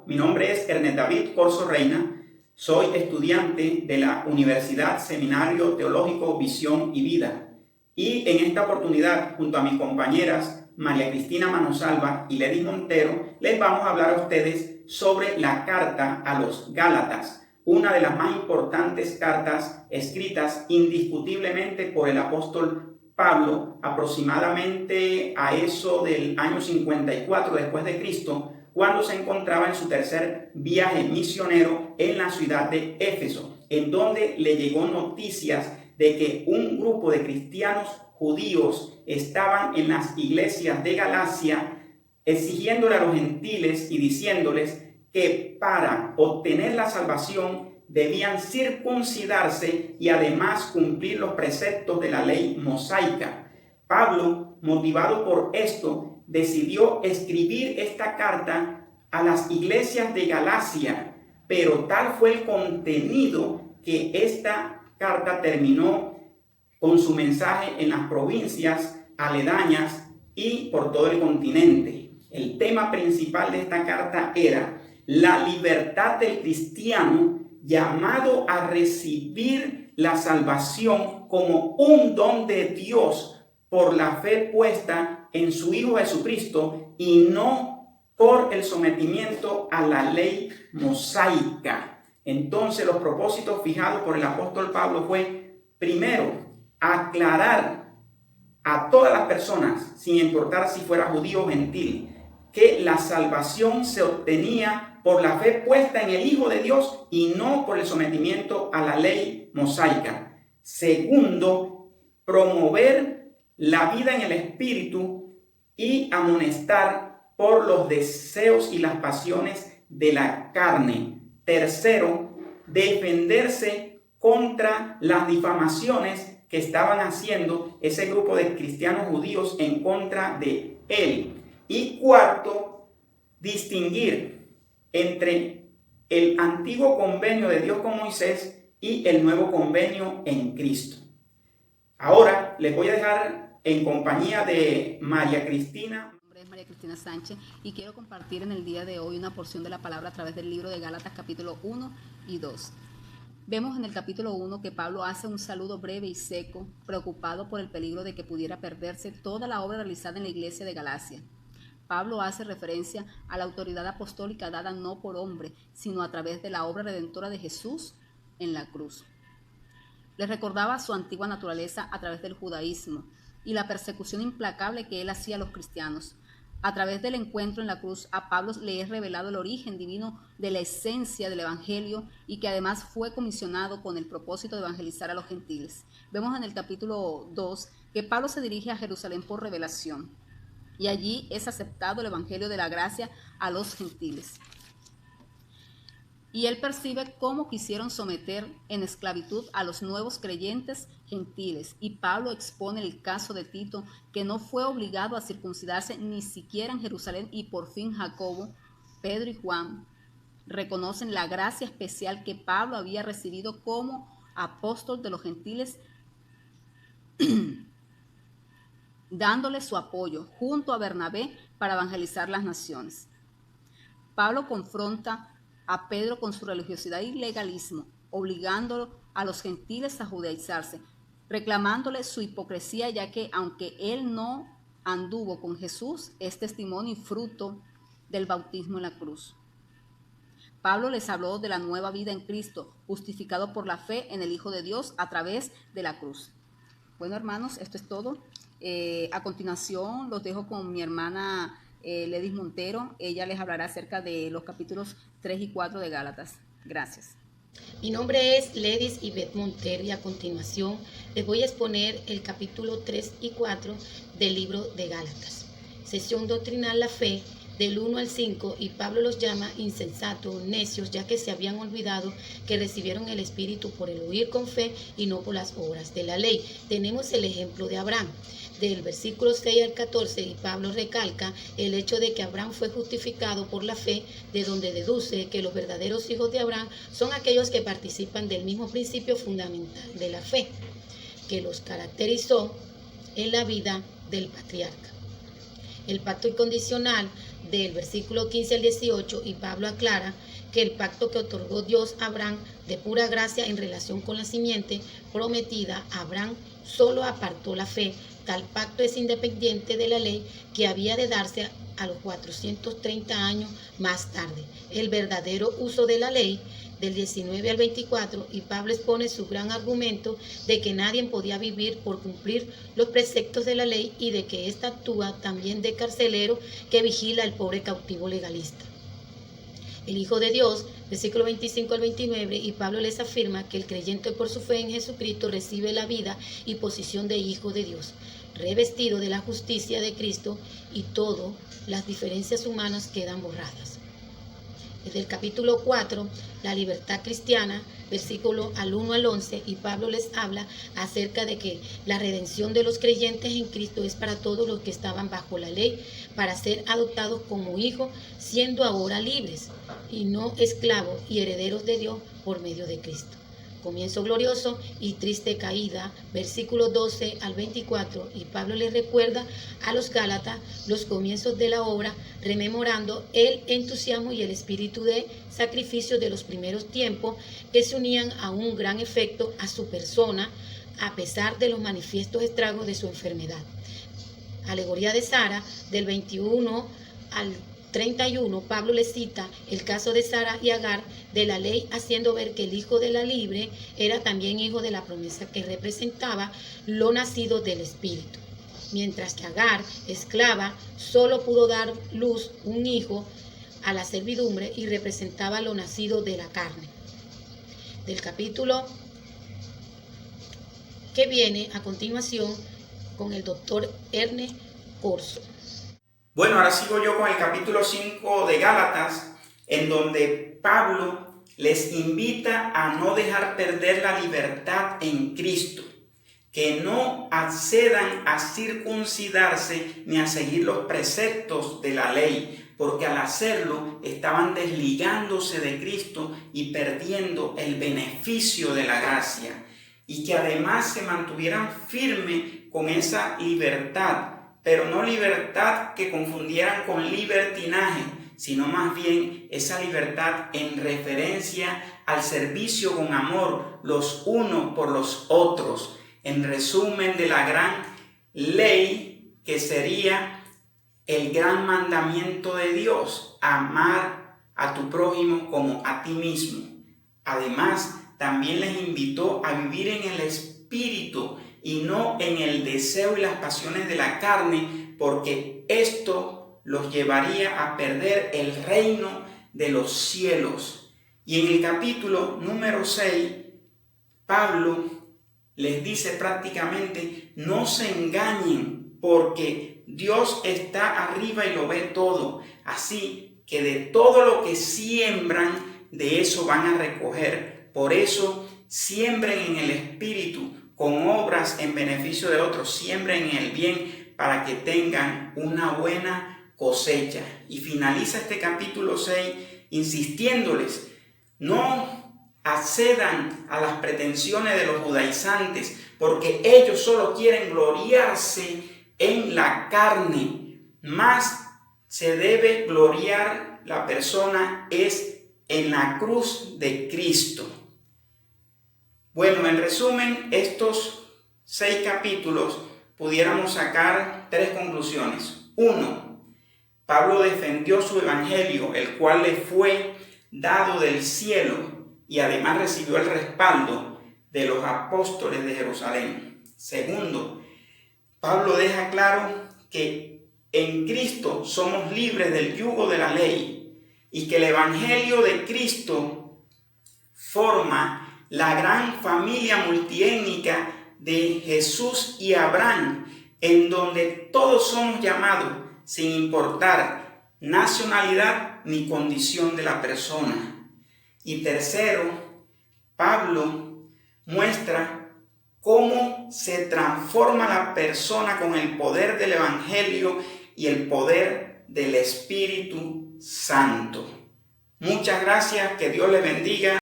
mi nombre es Ernest David Corzo Reina, soy estudiante de la Universidad Seminario Teológico Visión y Vida. Y en esta oportunidad, junto a mis compañeras María Cristina Manosalva y Ledis Montero, les vamos a hablar a ustedes sobre la carta a los Gálatas, una de las más importantes cartas escritas indiscutiblemente por el apóstol Pablo, aproximadamente a eso del año 54 después de Cristo, cuando se encontraba en su tercer viaje misionero en la ciudad de Éfeso, en donde le llegó noticias de que un grupo de cristianos judíos estaban en las iglesias de Galacia exigiéndole a los gentiles y diciéndoles que para obtener la salvación debían circuncidarse y además cumplir los preceptos de la ley mosaica. Pablo, motivado por esto, decidió escribir esta carta a las iglesias de Galacia, pero tal fue el contenido que esta carta terminó con su mensaje en las provincias aledañas y por todo el continente. El tema principal de esta carta era la libertad del cristiano llamado a recibir la salvación como un don de Dios por la fe puesta en su Hijo Jesucristo y no por el sometimiento a la ley mosaica. Entonces los propósitos fijados por el apóstol Pablo fue, primero, aclarar a todas las personas, sin importar si fuera judío o gentil, que la salvación se obtenía por la fe puesta en el Hijo de Dios y no por el sometimiento a la ley mosaica. Segundo, promover la vida en el Espíritu y amonestar por los deseos y las pasiones de la carne. Tercero, defenderse contra las difamaciones que estaban haciendo ese grupo de cristianos judíos en contra de él. Y cuarto, distinguir entre el antiguo convenio de Dios con Moisés y el nuevo convenio en Cristo. Ahora les voy a dejar en compañía de María Cristina. Mi nombre es María Cristina Sánchez y quiero compartir en el día de hoy una porción de la palabra a través del libro de Gálatas capítulo 1 y 2. Vemos en el capítulo 1 que Pablo hace un saludo breve y seco, preocupado por el peligro de que pudiera perderse toda la obra realizada en la iglesia de Galacia. Pablo hace referencia a la autoridad apostólica dada no por hombre, sino a través de la obra redentora de Jesús en la cruz. Les recordaba su antigua naturaleza a través del judaísmo y la persecución implacable que él hacía a los cristianos. A través del encuentro en la cruz, a Pablo le es revelado el origen divino de la esencia del evangelio y que además fue comisionado con el propósito de evangelizar a los gentiles. Vemos en el capítulo 2 que Pablo se dirige a Jerusalén por revelación. Y allí es aceptado el evangelio de la gracia a los gentiles. Y él percibe cómo quisieron someter en esclavitud a los nuevos creyentes gentiles. Y Pablo expone el caso de Tito, que no fue obligado a circuncidarse ni siquiera en Jerusalén. Y por fin Jacobo, Pedro y Juan reconocen la gracia especial que Pablo había recibido como apóstol de los gentiles, dándole su apoyo junto a Bernabé para evangelizar las naciones. Pablo confronta a Pedro con su religiosidad y legalismo, obligándolo a los gentiles a judaizarse, reclamándole su hipocresía, ya que aunque él no anduvo con Jesús, es testimonio y fruto del bautismo en la cruz. Pablo les habló de la nueva vida en Cristo, justificado por la fe en el Hijo de Dios a través de la cruz. Bueno, hermanos, esto es todo. A continuación los dejo con mi hermana Ledis Montero. Ella les hablará acerca de los capítulos 3 y 4 de Gálatas. Gracias. Mi nombre es Ledis Ivette Montero y a continuación les voy a exponer el capítulo 3 y 4 del libro de Gálatas. Sesión doctrinal La Fe, del 1 al 5, y Pablo los llama insensatos, necios, ya que se habían olvidado que recibieron el Espíritu por el oír con fe y no por las obras de la ley. Tenemos el ejemplo de Abraham. Del versículo 6 al 14, y Pablo recalca el hecho de que Abraham fue justificado por la fe, de donde deduce que los verdaderos hijos de Abraham son aquellos que participan del mismo principio fundamental de la fe, que los caracterizó en la vida del patriarca. El pacto incondicional del versículo 15 al 18, y Pablo aclara que el pacto que otorgó Dios a Abraham de pura gracia en relación con la simiente prometida a Abraham solo apartó la fe. Tal pacto es independiente de la ley que había de darse a los 430 años más tarde. El verdadero uso de la ley del 19 al 24, y Pablo expone su gran argumento de que nadie podía vivir por cumplir los preceptos de la ley y de que ésta actúa también de carcelero que vigila al pobre cautivo legalista. El Hijo de Dios, versículo 25 al 29, y Pablo les afirma que el creyente por su fe en Jesucristo recibe la vida y posición de Hijo de Dios, revestido de la justicia de Cristo, y todas las diferencias humanas quedan borradas. Desde el capítulo 4, la libertad cristiana, versículo al 1 al 11, y Pablo les habla acerca de que la redención de los creyentes en Cristo es para todos los que estaban bajo la ley, para ser adoptados como hijos, siendo ahora libres y no esclavos y herederos de Dios por medio de Cristo. Comienzo glorioso y triste caída, versículos 12 al 24, y Pablo les recuerda a los Gálatas los comienzos de la obra, rememorando el entusiasmo y el espíritu de sacrificio de los primeros tiempos que se unían a un gran efecto a su persona, a pesar de los manifiestos estragos de su enfermedad. Alegoría de Sara, del 21 al 31, Pablo le cita el caso de Sara y Agar de la ley, haciendo ver que el hijo de la libre era también hijo de la promesa que representaba lo nacido del Espíritu. Mientras que Agar, esclava, solo pudo dar luz un hijo a la servidumbre y representaba lo nacido de la carne. Del capítulo que viene a continuación con el doctor Ernest Corso. Bueno, ahora sigo yo con el capítulo 5 de Gálatas, en donde Pablo les invita a no dejar perder la libertad en Cristo, que no accedan a circuncidarse ni a seguir los preceptos de la ley, porque al hacerlo estaban desligándose de Cristo y perdiendo el beneficio de la gracia, y que además se mantuvieran firmes con esa libertad, pero no libertad que confundieran con libertinaje, sino más bien esa libertad en referencia al servicio con amor los unos por los otros, en resumen de la gran ley que sería el gran mandamiento de Dios, amar a tu prójimo como a ti mismo. Además, también les invitó a vivir en el Espíritu y no en el deseo y las pasiones de la carne, porque esto los llevaría a perder el reino de los cielos. Y en el capítulo número 6, Pablo les dice prácticamente: no se engañen, porque Dios está arriba y lo ve todo. Así que de todo lo que siembran, de eso van a recoger. Por eso, siembren en el Espíritu, con obras en beneficio de otros, siembren en el bien para que tengan una buena cosecha. Y finaliza este capítulo 6 insistiéndoles: no accedan a las pretensiones de los judaizantes, porque ellos solo quieren gloriarse en la carne. Más se debe gloriar la persona es en la cruz de Cristo. Bueno, en resumen, estos 6 capítulos pudiéramos sacar 3 conclusiones. 1. Pablo defendió su evangelio, el cual le fue dado del cielo, y además recibió el respaldo de los apóstoles de Jerusalén. 2. Pablo deja claro que en Cristo somos libres del yugo de la ley y que el evangelio de Cristo forma la gran familia multiétnica de Jesús y Abraham, en donde todos somos llamados sin importar nacionalidad ni condición de la persona. Y 3, Pablo muestra cómo se transforma la persona con el poder del Evangelio y el poder del Espíritu Santo. Muchas gracias, que Dios les bendiga.